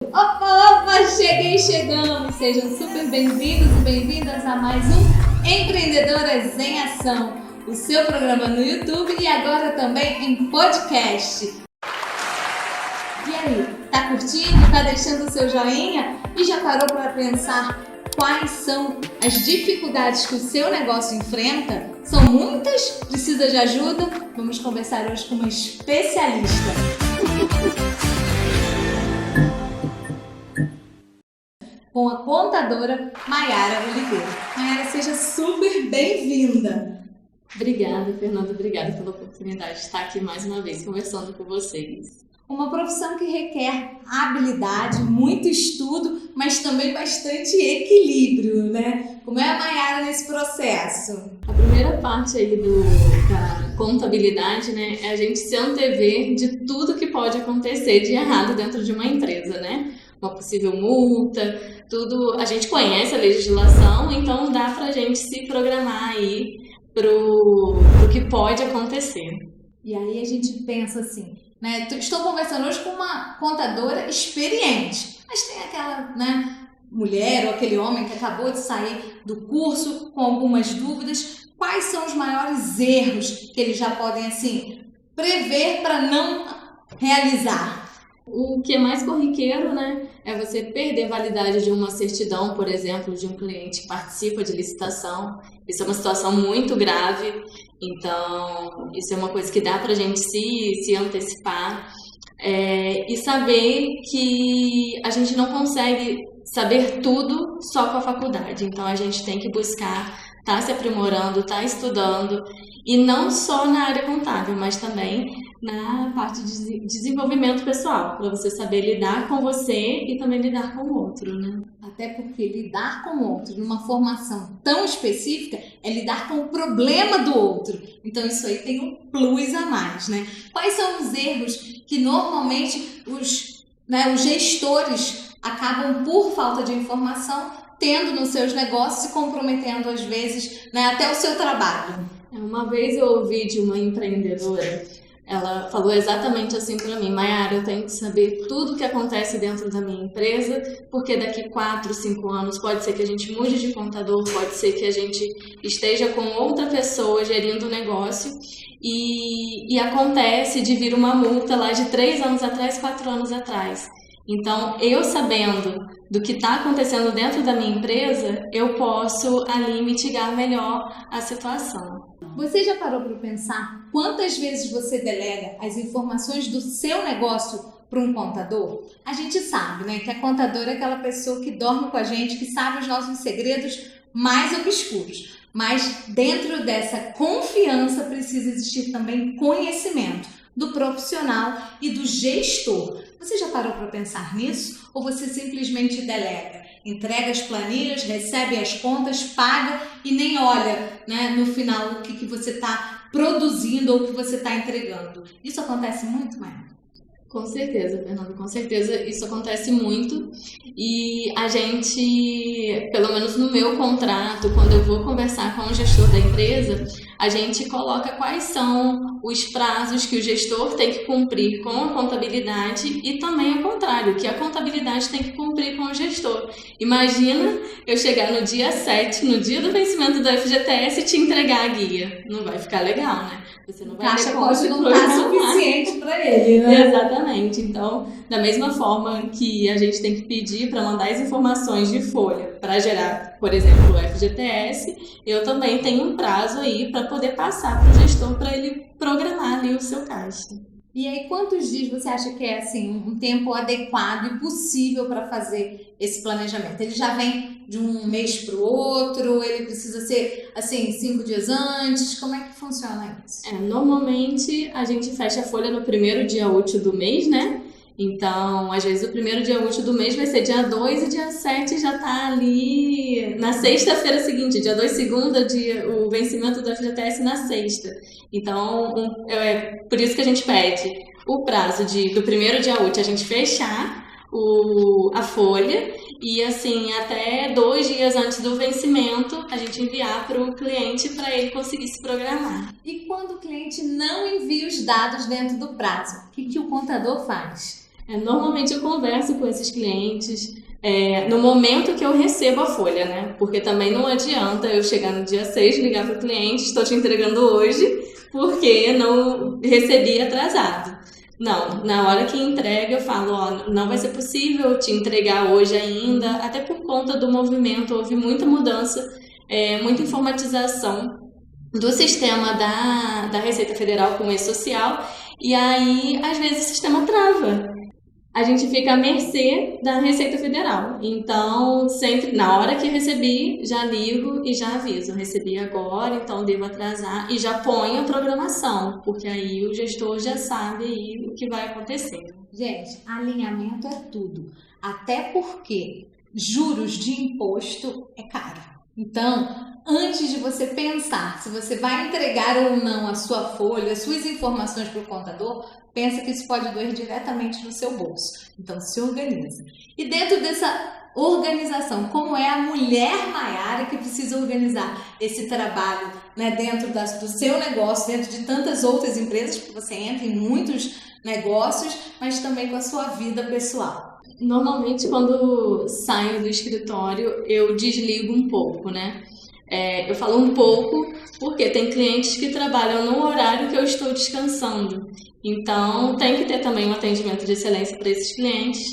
Opa, opa, chegamos! Sejam super bem-vindos e bem-vindas a mais um Empreendedoras em Ação, o seu programa no YouTube e agora também em podcast. E aí, tá curtindo? Tá deixando o seu joinha? E já parou para pensar quais são as dificuldades que o seu negócio enfrenta? São muitas? Precisa de ajuda? Vamos conversar hoje com uma especialista. Com a contadora Maiara Oliveira. Maiara, seja super bem-vinda. Obrigada, Fernanda. Obrigada pela oportunidade de estar aqui mais uma vez conversando com vocês. Uma profissão que requer habilidade, muito estudo, mas também bastante equilíbrio, né? Como é a Maiara nesse processo? A primeira parte aí da contabilidade, né, é a gente se antever de tudo que pode acontecer de errado dentro de uma empresa, né? Uma possível multa, tudo. A gente conhece a legislação, então dá pra gente se programar aí pro que pode acontecer. E aí a gente pensa assim, né? Estou conversando hoje com uma contadora experiente, mas tem aquela, né, mulher ou aquele homem que acabou de sair do curso com algumas dúvidas. Quais são os maiores erros que eles já podem, assim, prever para não realizar? O que é mais corriqueiro, né, é você perder a validade de uma certidão, por exemplo, de um cliente que participa de licitação. Isso é uma situação muito grave, então isso é uma coisa que dá para a gente se antecipar e saber que a gente não consegue saber tudo só com a faculdade. Então a gente tem que buscar estar se aprimorando, estar estudando, e não só na área contábil, mas também na parte de desenvolvimento pessoal, para você saber lidar com você e também lidar com o outro, né? Até porque lidar com o outro numa formação tão específica é lidar com o problema do outro. Então isso aí tem um plus a mais, né? Quais são os erros que normalmente os gestores acabam, por falta de informação, tendo nos seus negócios e comprometendo às vezes, né, até o seu trabalho? Uma vez eu ouvi de uma empreendedora, ela falou exatamente assim para mim: Maiara, eu tenho que saber tudo o que acontece dentro da minha empresa, porque daqui 4, 5 anos pode ser que a gente mude de contador, pode ser que a gente esteja com outra pessoa gerindo o negócio e acontece de vir uma multa lá de 3 anos atrás, 4 anos atrás. Então, eu sabendo do que está acontecendo dentro da minha empresa, eu posso ali mitigar melhor a situação. Você já parou para pensar quantas vezes você delega as informações do seu negócio para um contador? A gente sabe, né, que a contadora é aquela pessoa que dorme com a gente, que sabe os nossos segredos mais obscuros. Mas dentro dessa confiança precisa existir também conhecimento do profissional e do gestor. Você já parou para pensar nisso? Ou você simplesmente delega? Entrega as planilhas, recebe as contas, paga e nem olha, né, no final o que você está produzindo ou o que você está entregando. Isso acontece muito, Maia? Com certeza, Fernanda, com certeza isso acontece muito. E a gente, pelo menos no meu contrato, quando eu vou conversar com o gestor da empresa, a gente coloca quais são os prazos que o gestor tem que cumprir com a contabilidade e também ao contrário, que a contabilidade tem que cumprir com o gestor. Imagina eu chegar no dia 7, no dia do vencimento do FGTS, e te entregar a guia. Não vai ficar legal, né? Você não vai caixa pode não estar suficiente para ele, né? Exatamente. Então, da mesma forma que a gente tem que pedir para mandar as informações de folha para gerar, por exemplo, o FGTS, eu também tenho um prazo aí para poder passar para o gestor para ele programar ali o seu caixa. E aí, quantos dias você acha que é assim, um tempo adequado e possível para fazer esse planejamento? Ele já vem de um mês para o outro? Ele precisa ser assim 5 dias antes? Como é que funciona isso? Normalmente a gente fecha a folha no primeiro dia útil do mês, né? Então, às vezes o primeiro dia útil do mês vai ser dia 2 e dia 7 já tá ali na sexta-feira seguinte. Dia 2, segunda, o vencimento do FGTS na sexta. Então, é por isso que a gente pede o prazo do primeiro dia útil a gente fechar a folha e assim, até 2 dias antes do vencimento, a gente enviar para o cliente para ele conseguir se programar. E quando o cliente não envia os dados dentro do prazo, o que o contador faz? Normalmente eu converso com esses clientes no momento que eu recebo a folha, né? Porque também não adianta eu chegar no dia 6, ligar para o cliente, estou te entregando hoje, porque não recebi atrasado. Não, na hora que entrega eu falo, ó, não vai ser possível te entregar hoje ainda, até por conta do movimento, houve muita mudança, muita informatização do sistema da Receita Federal com o E-Social, e aí às vezes o sistema trava. A gente fica à mercê da Receita Federal. Então, sempre, na hora que recebi, já ligo e já aviso. Recebi agora, então devo atrasar. E já ponho a programação, porque aí o gestor já sabe aí o que vai acontecer. Gente, alinhamento é tudo. Até porque juros de imposto é caro. Então, antes de você pensar se você vai entregar ou não a sua folha, as suas informações para o contador, pensa que isso pode doer diretamente no seu bolso. Então, se organiza. E dentro dessa organização, como é a mulher Maiara que precisa organizar esse trabalho, né, dentro do seu negócio, dentro de tantas outras empresas, porque você entra em muitos negócios, mas também com a sua vida pessoal. Normalmente, quando saio do escritório, eu desligo um pouco, né? Eu falo um pouco porque tem clientes que trabalham no horário que eu estou descansando. Então, tem que ter também um atendimento de excelência para esses clientes.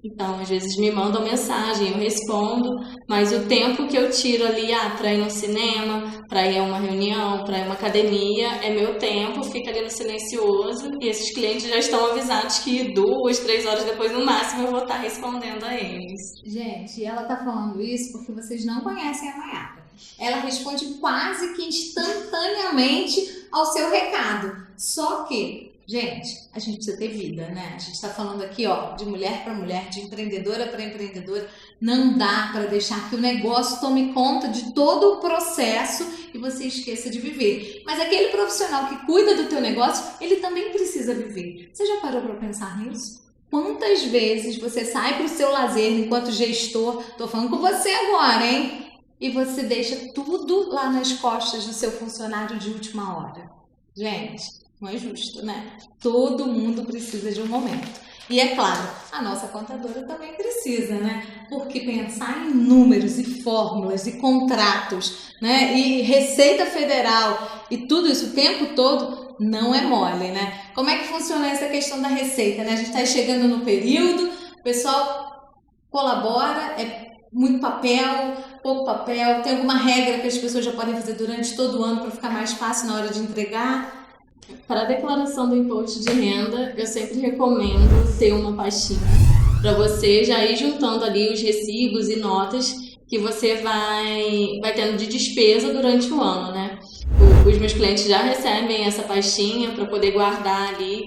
Então, às vezes me mandam mensagem, eu respondo, mas o tempo que eu tiro ali para ir no cinema, para ir a uma reunião, para ir a uma academia, é meu tempo, fica ali no silencioso e esses clientes já estão avisados que 2, 3 horas depois, no máximo, eu vou estar respondendo a eles. Gente, ela está falando isso porque vocês não conhecem a Maiara. Ela responde quase que instantaneamente ao seu recado. Só que, gente, a gente precisa ter vida, né? A gente está falando aqui, ó, de mulher para mulher, de empreendedora para empreendedora. Não dá para deixar que o negócio tome conta de todo o processo e você esqueça de viver. Mas aquele profissional que cuida do teu negócio, ele também precisa viver. Você já parou para pensar nisso? Quantas vezes você sai para o seu lazer enquanto gestor? Tô falando com você agora, hein? E você deixa tudo lá nas costas do seu funcionário de última hora. Gente, não é justo, né? Todo mundo precisa de um momento. E é claro, a nossa contadora também precisa, né? Porque pensar em números e fórmulas e contratos, né? E Receita Federal e tudo isso o tempo todo não é mole, né? Como é que funciona essa questão da receita, né? A gente está chegando no período, o pessoal colabora, muito papel, pouco papel, tem alguma regra que as pessoas já podem fazer durante todo o ano para ficar mais fácil na hora de entregar? Para a declaração do imposto de renda, eu sempre recomendo ter uma pastinha para você já ir juntando ali os recibos e notas que você vai tendo de despesa durante o ano, né? Os meus clientes já recebem essa pastinha para poder guardar ali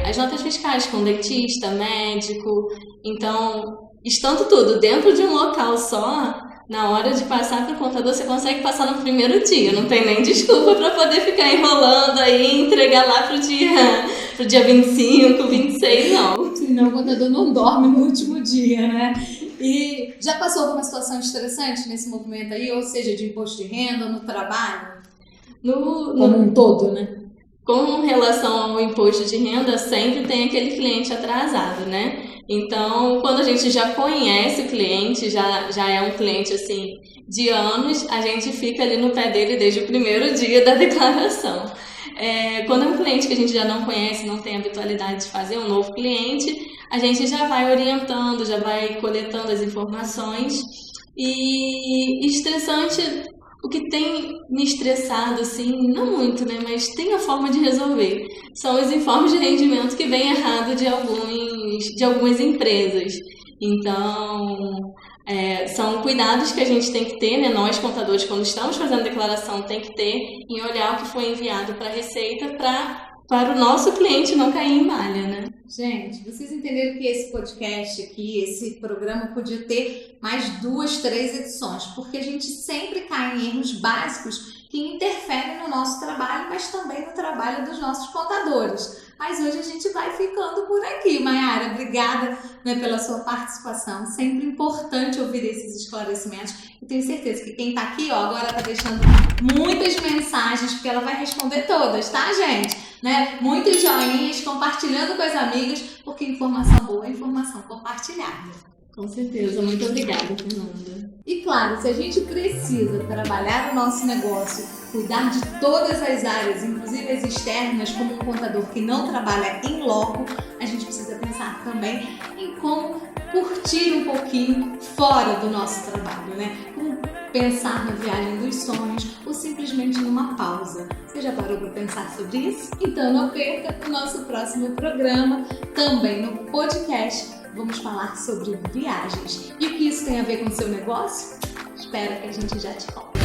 as notas fiscais com dentista, médico. Então, estando tudo dentro de um local só, na hora de passar para o contador, você consegue passar no primeiro dia. Não tem nem desculpa para poder ficar enrolando aí e entregar lá pro dia 25, 26, não. Senão o contador não dorme no último dia, né? E já passou alguma situação estressante nesse movimento aí, ou seja, de imposto de renda, no trabalho? Como um todo, né? Com relação ao imposto de renda, sempre tem aquele cliente atrasado, né? Então, quando a gente já conhece o cliente, já é um cliente assim de anos, a gente fica ali no pé dele desde o primeiro dia da declaração. Quando é um cliente que a gente já não conhece, não tem habitualidade de fazer, um novo cliente, a gente já vai orientando, já vai coletando as informações. E estressante, o que tem me estressado, assim, não muito, né, mas tem a forma de resolver. São os informes de rendimento que vem errado de algumas empresas. Então, são cuidados que a gente tem que ter, né? Nós, contadores, quando estamos fazendo declaração, tem que ter em olhar o que foi enviado para a Receita para o nosso cliente não cair em malha, né? Gente, vocês entenderam que esse podcast aqui, esse programa podia ter mais 2, 3 edições, porque a gente sempre cai em erros básicos que interferem no nosso trabalho, mas também no trabalho dos nossos contadores. Mas hoje a gente vai ficando por aqui. Maiara, obrigada, né, pela sua participação. Sempre importante ouvir esses esclarecimentos. Eu tenho certeza que quem está aqui, ó, agora está deixando muitas mensagens, porque ela vai responder todas, tá, gente? né? Muitos joinhas, compartilhando com as amigas, porque informação boa é informação compartilhada. Com certeza. Muito obrigada, Fernanda. E claro, se a gente precisa trabalhar o nosso negócio, cuidar de todas as áreas, inclusive as externas, como um contador que não trabalha em loco, a gente precisa pensar também em como curtir um pouquinho fora do nosso trabalho, né? Como pensar na viagem dos sonhos ou simplesmente numa pausa. Você já parou para pensar sobre isso? Então não perca o nosso próximo programa, também no podcast. Vamos falar sobre viagens. E o que isso tem a ver com o seu negócio? Espero que a gente já te conte.